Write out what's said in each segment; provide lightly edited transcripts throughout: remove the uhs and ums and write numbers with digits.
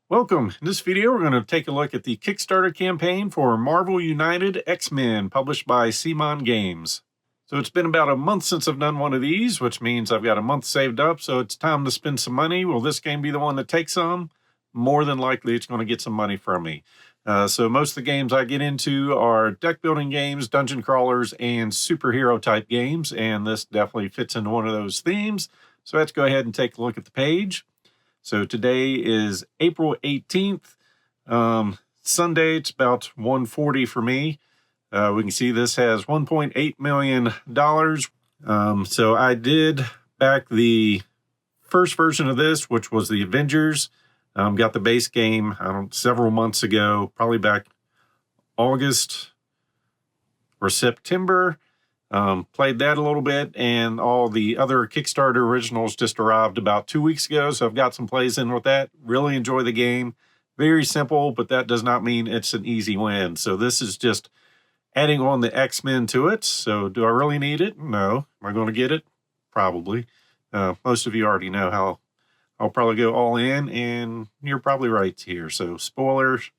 Welcome. In this video, we're going to take a look at the Kickstarter campaign for Marvel United X-Men, published by Simon Games. So it's been about a month since I've done one of these, which means I've got a month saved up, so it's time to spend some money. Will this game be the one that takes some? More than likely, it's going to get some money from me. So most of the games I get into are deck building games, dungeon crawlers, and superhero type games, and this definitely fits into one of those themes. So let's go ahead and take a look at the page. So today is April 18th, Sunday. It's about 1:40 for me. We can see this has $1.8 million. So I did back the first version of this, which was the Avengers. Got the base game several months ago, probably back August or September. Played that a little bit, and all the other Kickstarter originals just arrived about 2 weeks ago, so I've got some plays in with that. Really enjoy the game. Very simple, but that does not mean it's an easy win. So this is just adding on the X-Men to it. So do I really need it? No. Am I going to get it? Probably. Most of you already know how I'll probably go all in, and you're probably right here. So spoilers.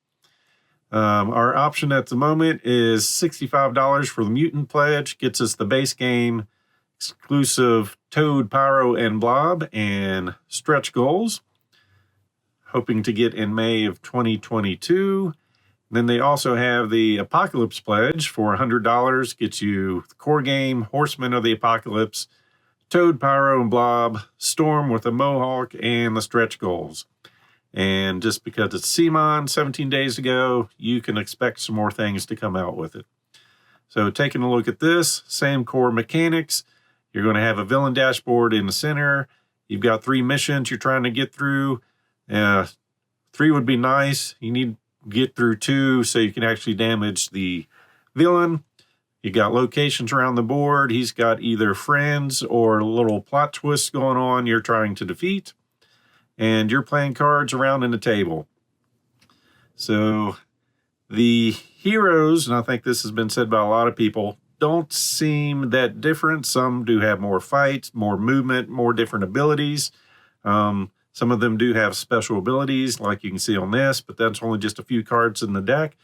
Our option at the moment is $65 for the Mutant Pledge. Gets us the base game, exclusive Toad, Pyro, and Blob, and stretch goals. Hoping to get in May of 2022. Then they also have the Apocalypse Pledge for $100. Gets you the core game, Horsemen of the Apocalypse, Toad, Pyro, and Blob, Storm with a Mohawk, and the stretch goals. And just because it's Simon 17 days ago, you can expect some more things to come out with it. So taking a look at this, same core mechanics. You're going to have a villain dashboard in the center. You've got 3 missions you're trying to get through. 3 would be nice. You need to get through 2 so you can actually damage the villain. You got locations around the board. He's got either friends or little plot twists going on you're trying to defeat. And you're playing cards around in the table. So the heroes, and I think this has been said by a lot of people, don't seem that different. Some do have more fight, more movement, more different abilities. Some of them do have special abilities, like you can see on this, but that's only just a few cards in the deck.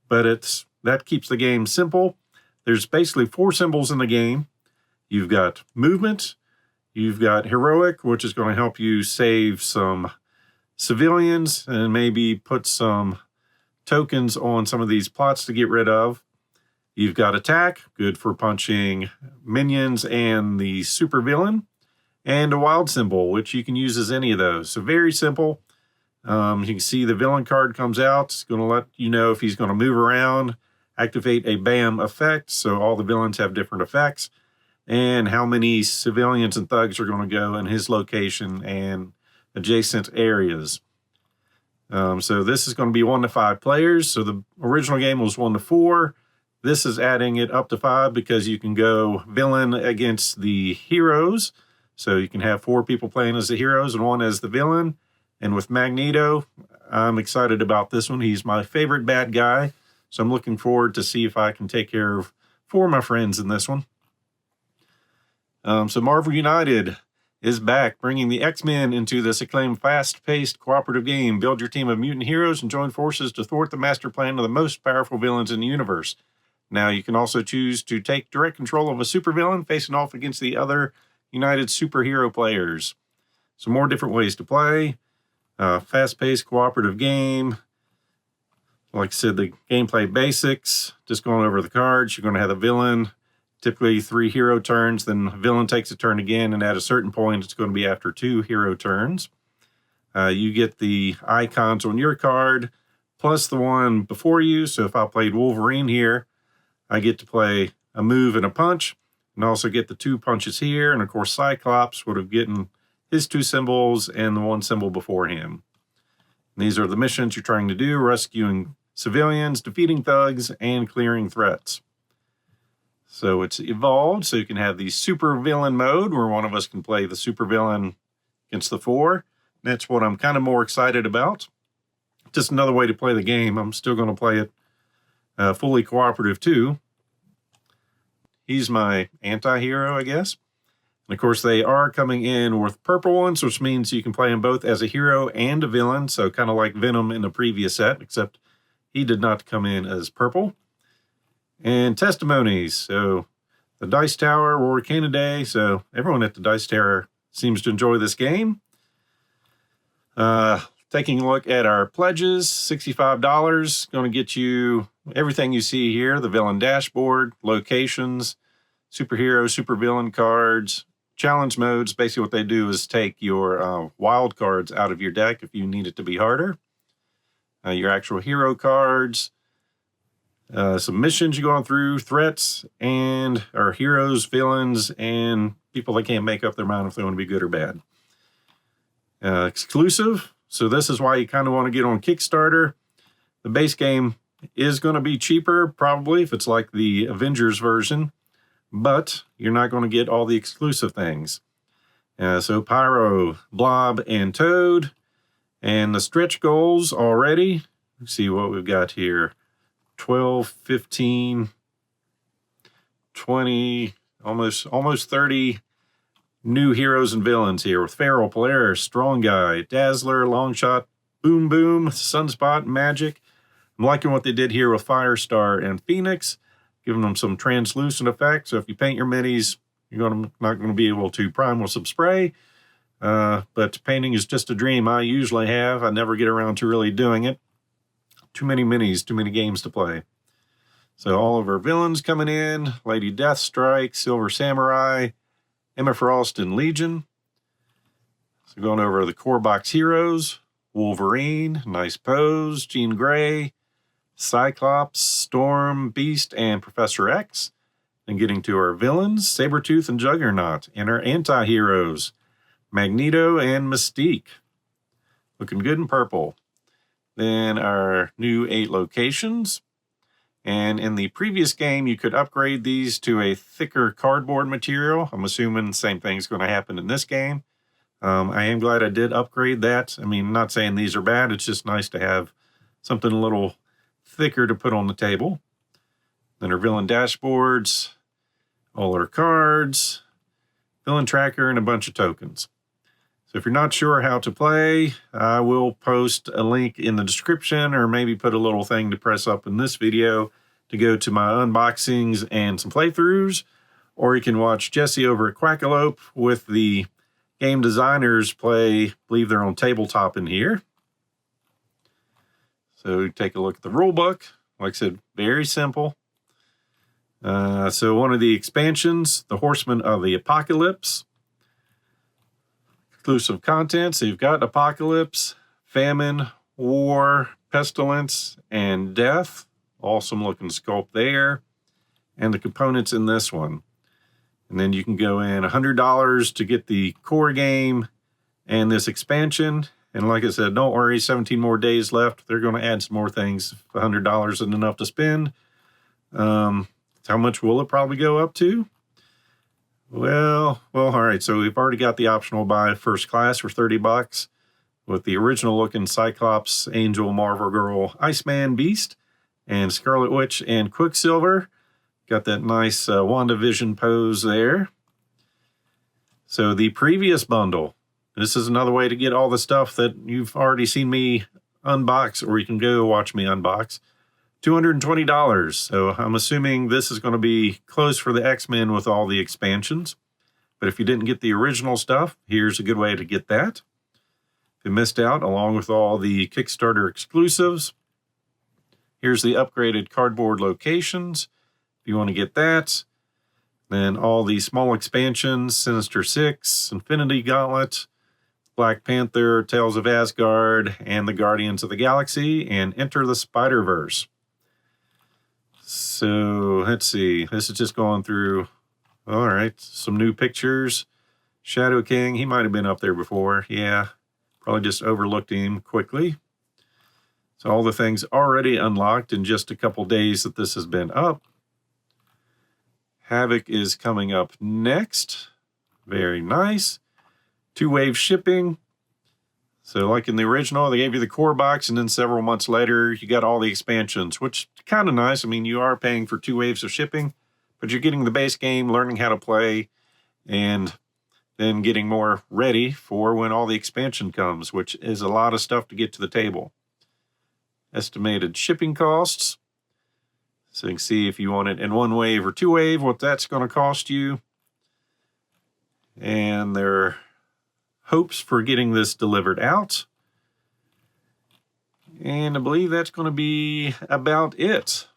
But that keeps the game simple. There's basically 4 symbols in the game. You've got movement. You've got heroic, which is going to help you save some civilians and maybe put some tokens on some of these plots to get rid of. You've got attack, good for punching minions and the supervillain. And a wild symbol, which you can use as any of those. So very simple. You can see the villain card comes out. It's going to let you know if he's going to move around, activate a BAM effect. So all the villains have different effects. And how many civilians and thugs are going to go in his location and adjacent areas. So this is going to be 1 to 5 players. So the original game was 1 to 4. This is adding it up to 5 because you can go villain against the heroes. So you can have 4 people playing as the heroes and 1 as the villain. And with Magneto, I'm excited about this one. He's my favorite bad guy. So I'm looking forward to see if I can take care of 4 of my friends in this one. So Marvel United is back, bringing the X-Men into this acclaimed fast-paced cooperative game. Build your team of mutant heroes and join forces to thwart the master plan of the most powerful villains in the universe. Now you can also choose to take direct control of a supervillain facing off against the other United superhero players. Some more different ways to play. Fast-paced cooperative game. Like I said, the gameplay basics. Just going over the cards. You're going to have a villain. Typically 3 hero turns, then the villain takes a turn again, and at a certain point, it's going to be after 2 hero turns. You get the icons on your card, plus the one before you. So if I played Wolverine here, I get to play a move and a punch, and also get the 2 punches here. And of course, Cyclops would have gotten his 2 symbols and the 1 symbol before him. And these are the missions you're trying to do: rescuing civilians, defeating thugs, and clearing threats. So it's evolved, so you can have the super villain mode where one of us can play the super villain against the 4. That's what I'm kind of more excited about. Just another way to play the game. I'm still going to play it fully cooperative too. He's my anti-hero, I guess. And of course, they are coming in with purple ones, which means you can play them both as a hero and a villain. So kind of like Venom in the previous set, except he did not come in as purple. And testimonies. So the Dice Tower, Rory Day. So everyone at the Dice Tower seems to enjoy this game. Taking a look at our pledges, $65. Going to get you everything you see here. The villain dashboard, locations, superhero, supervillain cards, challenge modes. Basically what they do is take your wild cards out of your deck if you need it to be harder. Your actual hero cards, some missions you're going through, threats, and our heroes, villains, and people that can't make up their mind if they want to be good or bad. Exclusive. So this is why you kind of want to get on Kickstarter. The base game is going to be cheaper, probably, if it's like the Avengers version, but you're not going to get all the exclusive things. So Pyro, Blob, and Toad. And the stretch goals already. Let's see what we've got here. 12, 15, 20, almost 30 new heroes and villains here with Feral, Polaris, Strong Guy, Dazzler, Longshot, Boom Boom, Sunspot, Magic. I'm liking what they did here with Firestar and Phoenix, giving them some translucent effects. So if you paint your minis, you're not going to be able to prime with some spray. But painting is just a dream I usually have. I never get around to really doing it. Too many minis, too many games to play. So all of our villains coming in. Lady Deathstrike, Silver Samurai, Emma Frost, and Legion. So going over the core box heroes. Wolverine, nice pose. Jean Grey, Cyclops, Storm, Beast, and Professor X. And getting to our villains. Sabretooth and Juggernaut. And our anti-heroes. Magneto and Mystique. Looking good in purple. Then our new 8 locations. And in the previous game, you could upgrade these to a thicker cardboard material. I'm assuming the same thing's going to happen in this game. I am glad I did upgrade that. I mean, not saying these are bad. It's just nice to have something a little thicker to put on the table. Then our villain dashboards, all our cards, villain tracker, and a bunch of tokens. So if you're not sure how to play, I will post a link in the description or maybe put a little thing to press up in this video to go to my unboxings and some playthroughs. Or you can watch Jesse over at Quackalope with the game designers play, I believe they're on tabletop in here. So take a look at the rule book. Like I said, very simple. So one of the expansions, the Horsemen of the Apocalypse. Exclusive content. So you've got Apocalypse, Famine, War, Pestilence, and Death. Awesome looking sculpt there. And the components in this one. And then you can go in $100 to get the core game and this expansion. And like I said, don't worry, 17 more days left. They're going to add some more things. $100 isn't enough to spend. How much will it probably go up to? Well, all right. So we've already got the optional buy first class for $30 with the original looking Cyclops, Angel, Marvel Girl, Iceman, Beast, and Scarlet Witch and Quicksilver. Got that nice WandaVision pose there. So the previous bundle, this is another way to get all the stuff that you've already seen me unbox, or you can go watch me unbox. $220. So I'm assuming this is going to be close for the X-Men with all the expansions. But if you didn't get the original stuff, here's a good way to get that. If you missed out, along with all the Kickstarter exclusives, here's the upgraded cardboard locations. If you want to get that, then all the small expansions, Sinister Six, Infinity Gauntlet, Black Panther, Tales of Asgard, and the Guardians of the Galaxy, and Enter the Spider-Verse. So let's see. This is just going through, all right, some new pictures. Shadow King, he might have been up there before. Yeah, probably just overlooked him quickly. So all the things already unlocked in just a couple days that this has been up. Havoc is coming up next. Very nice. 2-wave shipping. So like in the original, they gave you the core box, and then several months later, you got all the expansions, which is kind of nice. I mean, you are paying for 2 waves of shipping, but you're getting the base game, learning how to play, and then getting more ready for when all the expansion comes, which is a lot of stuff to get to the table. Estimated shipping costs. So you can see if you want it in 1 wave or 2 wave, what that's going to cost you. And their hopes for getting this delivered out. And I believe that's going to be about it.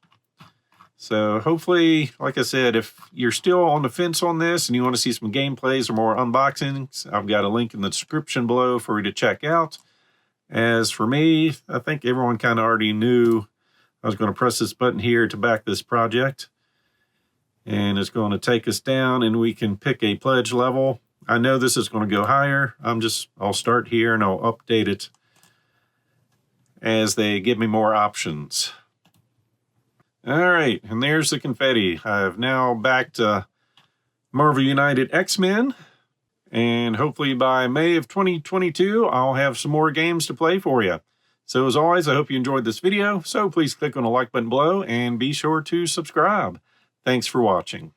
So hopefully, like I said, if you're still on the fence on this and you want to see some gameplays or more unboxings, I've got a link in the description below for you to check out. As for me, I think everyone kind of already knew I was going to press this button here to back this project. And it's going to take us down and we can pick a pledge level. I know this is going to go higher. I'll start here and I'll update it as they give me more options. All right, and there's the confetti. I've now backed Marvel United X-Men. And hopefully by May of 2022, I'll have some more games to play for you. So as always, I hope you enjoyed this video. So please click on the like button below and be sure to subscribe. Thanks for watching.